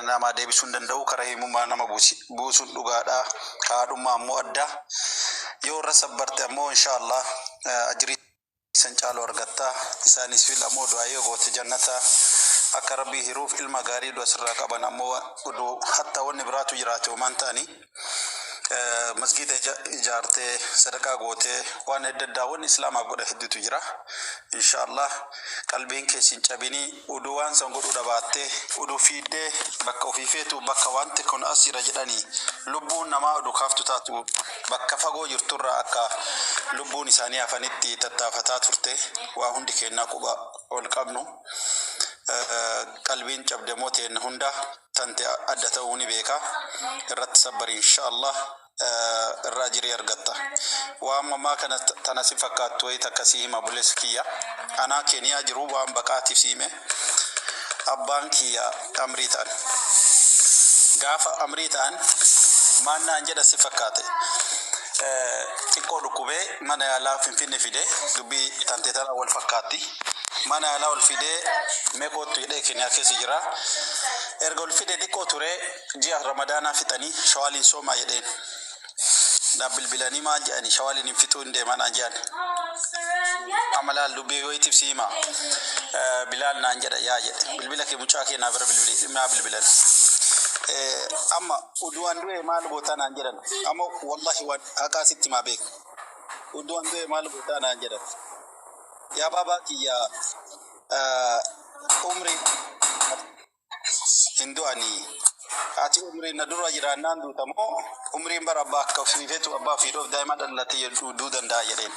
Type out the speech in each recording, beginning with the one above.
nama deebisuun danda'u karaa himummaa nama buusuun dhugaadha. Kaadhummaa ammoo adda. Yoo irra sabbarte ammoo inshaallah ajrii san caaloo argatta. Isaanis fil ammoo du'aa yoo goote jannata akka rabbii hiruuf ilma gaarii du'a sirraa qaban ammoo hatta wanni biraatu jiraate uumaan ta'anii masjida ijaartee sadaqaa gootee waan adda addaa wanni islaamaa godha hedduutu jira. Inshaallah qalbiin keessin cabinii uduu waan san godhu dhabaattee uduu fiiddee bakka ofii feetu bakka wanti kun asira jedhanii lubbuun namaa uduu kaaftu taatu bakka fagoo jirturraa akka lubbuun isaanii hafanitti tattaafataa turte waa hundi kennaa quba ol qabnu. Qalbiin cabde mooteen hunda tante adda ta'uu ni beeka. Irratti sabbari inshaallah irraa jirii argatta. Waan mammaa kana tana si fakkaattu wayita akkasii hima buleessa kiyya. Anaa Keeniyaa jiru waan baqaatiif siime. Abbaan kiyya amrii ta'an. Gaafa amrii ta'an maannaan jedha si fakkaate. Xiqqoo dhukkubee mana yaalaa Finfinnee fide dubbii tante tana wal fakkaatti. Mana yaalaa ol fidee meeqootu hidhee Keeniyaa keessa jira. Erga ol fidee xiqqoo ture ji'a Ramadaanaa fixanii shawaaliin soomaa jedheen. Na bilbilanii maal jedhanii shawaaliin hin fixuu hin deeman aan jedhan. Amalaan dubbii wayiitiif si hima. Bilaal naan jedha yaa jedhe. Bilbila kee mucaa kee naa bira bilbilan. Amma udu'an du'e maal gootaa naan jedhan. Amma wallahi waan haqaa sitti maa beeku. Udu'an du'e maal gootaa naan jedhan. Ya baba kiyya umri hinduani ati umri na dura jiraannaan duutamoo umriin bara abbaa akka fiifetu abbaa fiidhoof daa'ima dhalatee duuduu danda'a jedheen.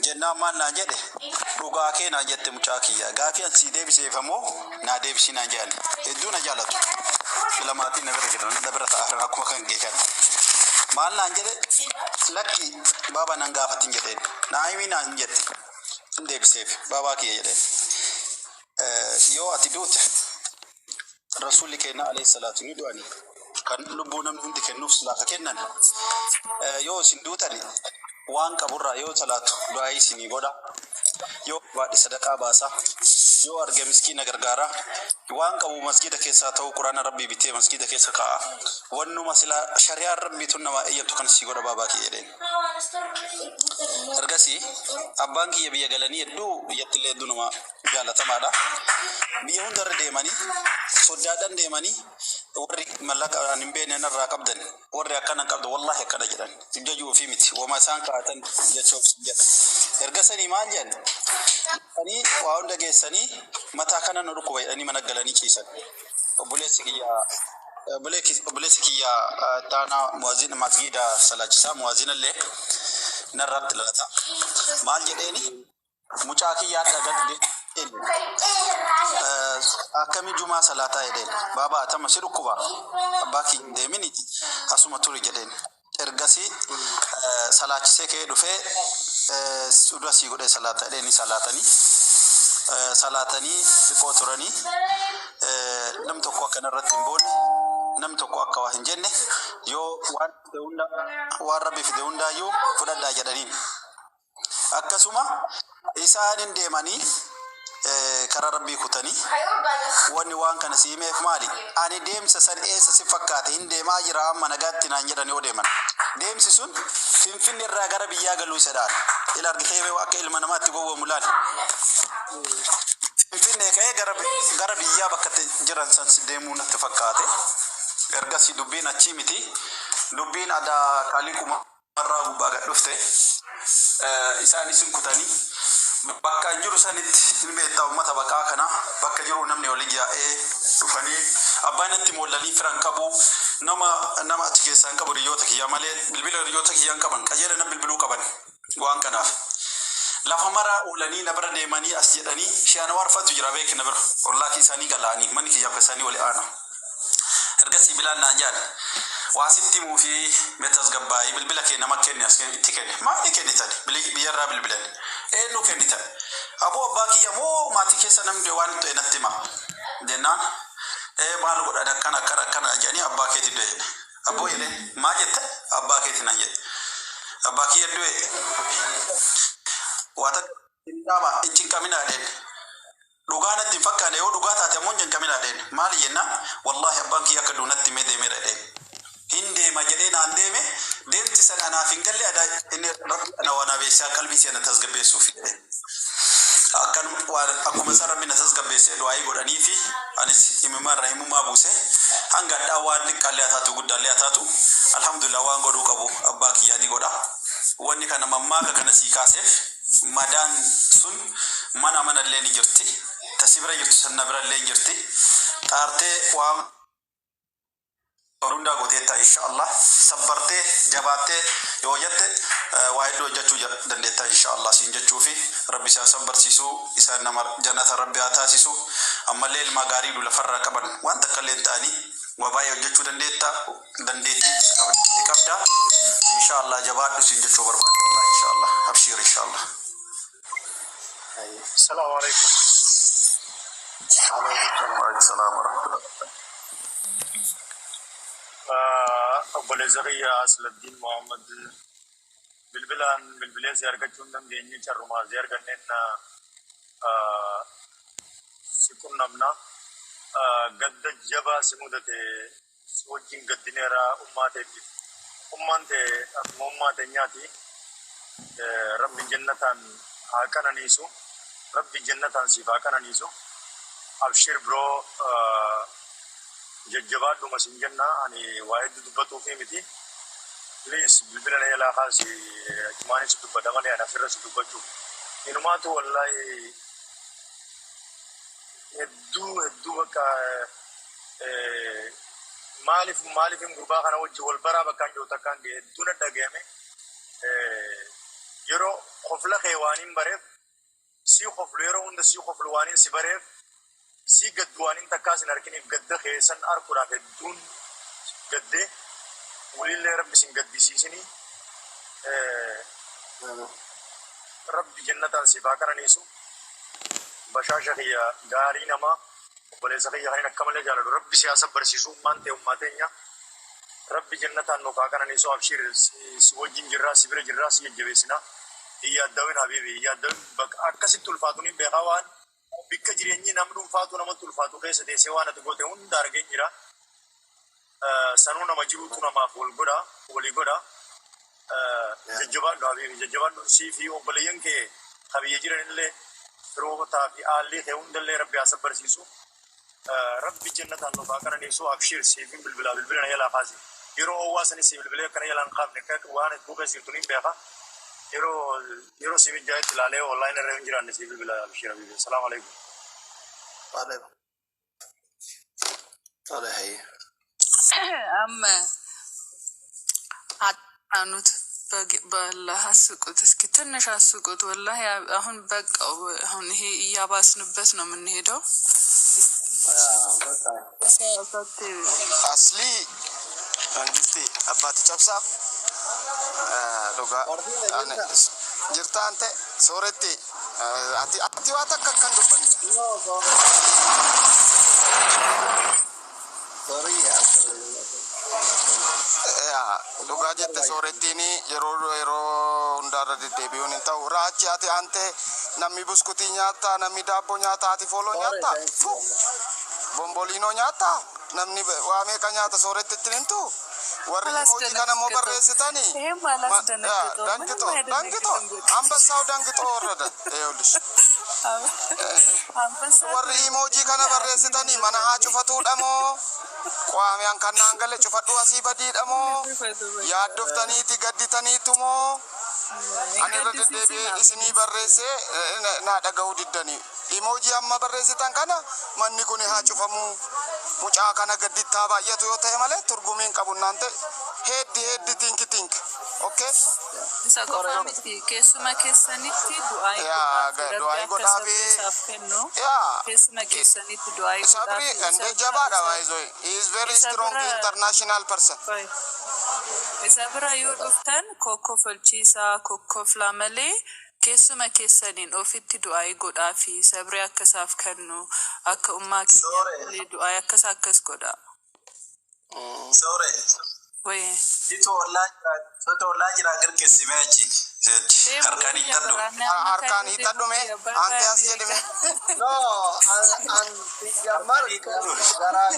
Jennaan maal naan jedhe dhugaa kee naan jette mucaa kiyya gaafii an sii deebiseefamoo naa deebisii naan jedhan hedduu na jaalatu. Lamaatiin na bira jiran na bira ta'an akkuma kan geekan. Maal naan jedhe lakki baba nan gaafatin jedheen naa'imii naan jette deebiseef babaa kiyya jedheen yoo ati duute rasuulli keenya alayhi salaatu ni du'ani kan lubbuu namni hundi kennuuf silaafa kennan yoo isin duutani waan qaburraa yoo salaatu du'aa isinii godha yoo baadhi sadaqaa baasa yoo arge miskiina gargaara waan qabu masjida keessa ta'u quraana rabbii bitee masjida keessa kaa'a wannuma sila shari'aan rabbii tun nama eeyyamtu kan si godha babaa kiyya jedheen. Ergasii abbaan kiyya biyya galanii hedduu biyyatti illee hedduu nama jaalatamaadha. Biyya hundarra deemanii soddaadhaan deemanii warri mallaqaan hin beekne narraa qabdan warri akkana qabdu wallahi akkana jedhan jajuu ofii miti wama isaan kaa'atan jechuuf jedha. Ergasanii maal jedhan ani waa hunda geessanii mataa kana nu dhukkuba jedhanii mana galanii ciisan. Obboleessi kiyya taana muwaazina masjida salaachisaa muwaazina illee narratti lalata. Maal jedheeni mucaa kiyyaa dhagadde akkami jumaa salaataa jedheen baabaa atama si dhukkuba abbaa kiyya deeminiti asuma turi jedheen. Ergasii salaachisee kee dhufee suudha sii godhee salaata jedheeni salaatanii xiqqoo turanii nam tokko akkanarratti hin boonne nam tokko akka waa hin jenne yoo waan rabbi fide hundaayyuu fudhadhaa jedhaniin. Akkasuma isaanin deemanii karaa rabbii kutanii wanni waan kana siimeef maali ani deemsa san eessa si fakkaate hin deemaa jira amma nagaatti naan jedhan yoo deeman deemsi sun Finfinnee irraa gara biyyaa galuu isadhaan ila argitee akka ilma namaatti gowwoomu laal Finfinnee ka'ee gara biyyaa bakka jiran san deemuu natti fakkaate. Ergasii dubbiin achii miti dubbiin aadaa qaalii kumarraa gubbaa gad dhufte isaanis hin kutanii bakka jiru sanitti hin beektaa uummata baqaa kana bakka jiru namni olii yaa'ee dhufanii abbaan itti moolanii firan qabu nama achi keessaan qabu hiriyoota kiyyaa malee bilbila hiriyoota kiyyaan qaban qajeela na bilbiluu qaban waan kanaaf lafa maraa oolanii na bira deemanii as jedhanii shi'ana warfatu jira beek na bira ollaa isaanii galaanii manni kiyyaa keessanii wali aana. Ergasii bilaan naan jedhan waasitti muufi meetas gabbaayii bilbila kee nama kenne as itti kenne maali kennitani biyyarraa bilbilan eenyu kennitan aboo abbaa kiyya moo maatii keessa namni waan ta'e natti hima jennaan maal godhan akkana jedhanii abbaa keetti du'e aboo jedheen maal jette abbaa keetti naan jedhe abbaa kiyya du'e waata dhaaba inchi qaminaa jedheen Dhugaana itti fakkaane yoo dhugaa taate ammoo hin kamina dheen maali jenna wallahi abbaan kiyya akka duunatti mee deemee dheen hin deema jedhee naan deeme deemti san anaaf hin galle ada inni ana waan abeessaa qalbii seena tasgabbeessuuf akkan akkuma isa rabbi na tasgabbeessee du'aayii godhanii fi anis himima irraa himummaa buuse hanga dhaa waan xiqqaallee haa taatu guddaallee haa taatu alhamdulillah waan godhuu qabu abbaa kiyyaa ni godha wanni kana mammaaka kana sii kaaseef madaan sun mana illee ni jirti tasibira jirtu sanna bira illee jirti taartee waan orunda goteetta inshallah sabbartee jabaattee yoo jette waa hedduu hojjechuu dandeetta inshallah siin jechuu fi rabbi isaa sabbarsiisu isaa nama jannata rabbi haa taasisu ammallee ilma gaarii lafarraa qaban waan takka illee ta'anii waa baay'ee hojjechuu dandeetti qabda inshallah jabaadhu siin jechuu barbaada inshallah abshir inshallah. السلام عليكم. وعليكم السلام ورحمة الله. أبو الزغية أصل الدين محمد بالبلان زيارة كتشوندم ديني شرما زيارة كننا سكون نمنا قد جبا سمودة سوجين قد نرى أمانتي نياتي رب جنة هاكنا نيسو رب جنة سيفا كنا نيسو أبشر برو ججبات دو مسين جنة أني واحد دبتو في متي بليز بالبلان يلا خاصي كماني سدبت دماني أنا فرس دبتو إنما تو والله هدو بكا مالف مغربا خنا وجه والبرا بكان جو تكان دي هدو ندقيمي يرو خفلا خيوانين بريف سي خفلو يرو هند سي خفلوانين سي بريف سي قدوانين تكاسن أركني قد خيسن أركورا هدون قد ولله رب سين قد سيسني رب جنة سيفاكرا نيسو بشاشة هي غاري نما ولزغي هاي نكمل جالو رب سياسة برسيسو مانتي أماتينيا رب جنة نوكاكرا نيسو أبشير سوجين جراس بير جراس يجبسنا هي الدوين حبيبي هي الدوين بك أكسي تلفاتوني بغوان بك جريني نمدون فاتو نمد تلفاتو كيس دي سوانا تقوتي هون دارجين جرا سنونا مجروتنا ما فول غدا ولي غدا ججبان حبيبي ججبان سي في وبليين كي حبيبي جرين اللي روتا في آلي ثون دل ربي أصبر سيسو ربي جنة نوكاكرا نيسو أبشير سيفين بالبلا يلا خازي يرو واسني سي بالبلا كنا يلا نقاب نكاك وانا تبوك سيرتونين بيخا يرو سيمي جاي تلالي والله نرهن جران سي بالبلا أبشير حبيبي السلام عليكم. وعليكم. هذا هي. أما عنود بالله سكوت اسكتنا شو سكوت والله يا هون بق أو هون هي يا باس نبسنا من هيدا. أصلي عندي أباتي شابسا لغة أنا جرتا أنت سورتي أتي واتك كان دبن يا لغة جت سورتيني يرو undara di debiun itu raci hati ante nami buskuti nyata nami dapo nyata hati follow nyata bombolino nyata nami wame nyata sore tetrin tu warni moji kana mau berresitani dan gitu ambas sau dan gitu orada ulis warni emoji kana berresitani mana hacu fatu damo wame yang kana anggale cufatu asibadi damo ya doftani tigaditani tu mo ani rada debi isini barrese na daga udiddani emoji amma barresitan kana manni kuni ha cufamu muca kana gaddita baayatu yo ta'e male turgumin qabunnante heddi think okay bisa qofamiti kesuma keessanitti du'ai godhafi ya kesuma keessanitti du'ai sabri ande jabada waizo he is very strong international person sabra yoo dhuftan kokko falchiisa kokko flamale kesuma keessanin ofitti du'ai godhafi sabri akkasaaf kannu akka ummaa kiyya du'ai akkas godha sore Oye. Itu orang lagi rakyat kesimeji. harkaan hiixadhu. Harkaan hiixadhume ante as jedhime. No, anti jamar gara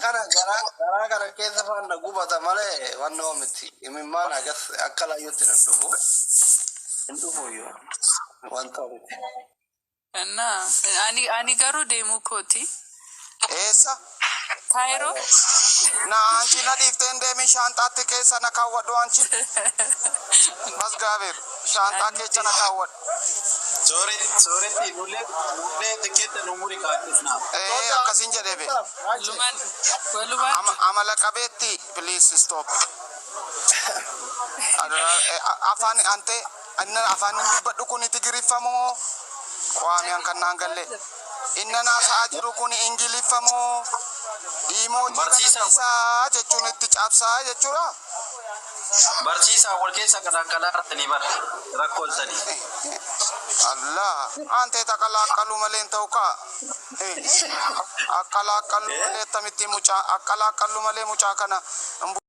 kana keessa fanna gubata malee wanna omiti. Imimmaan agas akkala yutti hin dhufu yoo. Wanta omiti. Ani garuu deemuu kooti. Eessa? Kaayiroo. Na anchi na dhiifteen deemi shaanxaatti keessa na kaawwadhu anchi. Bas gaabeer shaanxaa keessa na kaawwadhu. Sooretti nulee tikkeetta numuri kaa'uufna. Akkasiin jedhee be. Walumaan. Amala qabeetti please stop. Afaan ante afaan dubbadhu kun itti giriffamoo waamiyan kan naan galle. Inna naasaa jiru kun ingiliffamoo barsiisaa jechuun itti cabsaa jechuudha. Barsiisaa wal keessa qalaqqalaartanii bar rakkooltanii. Allah ante taqalaqqalu malee ta'u kaa. Aqalaqqalu malee tamitti mucaa aqalaqqalu malee mucaa kana.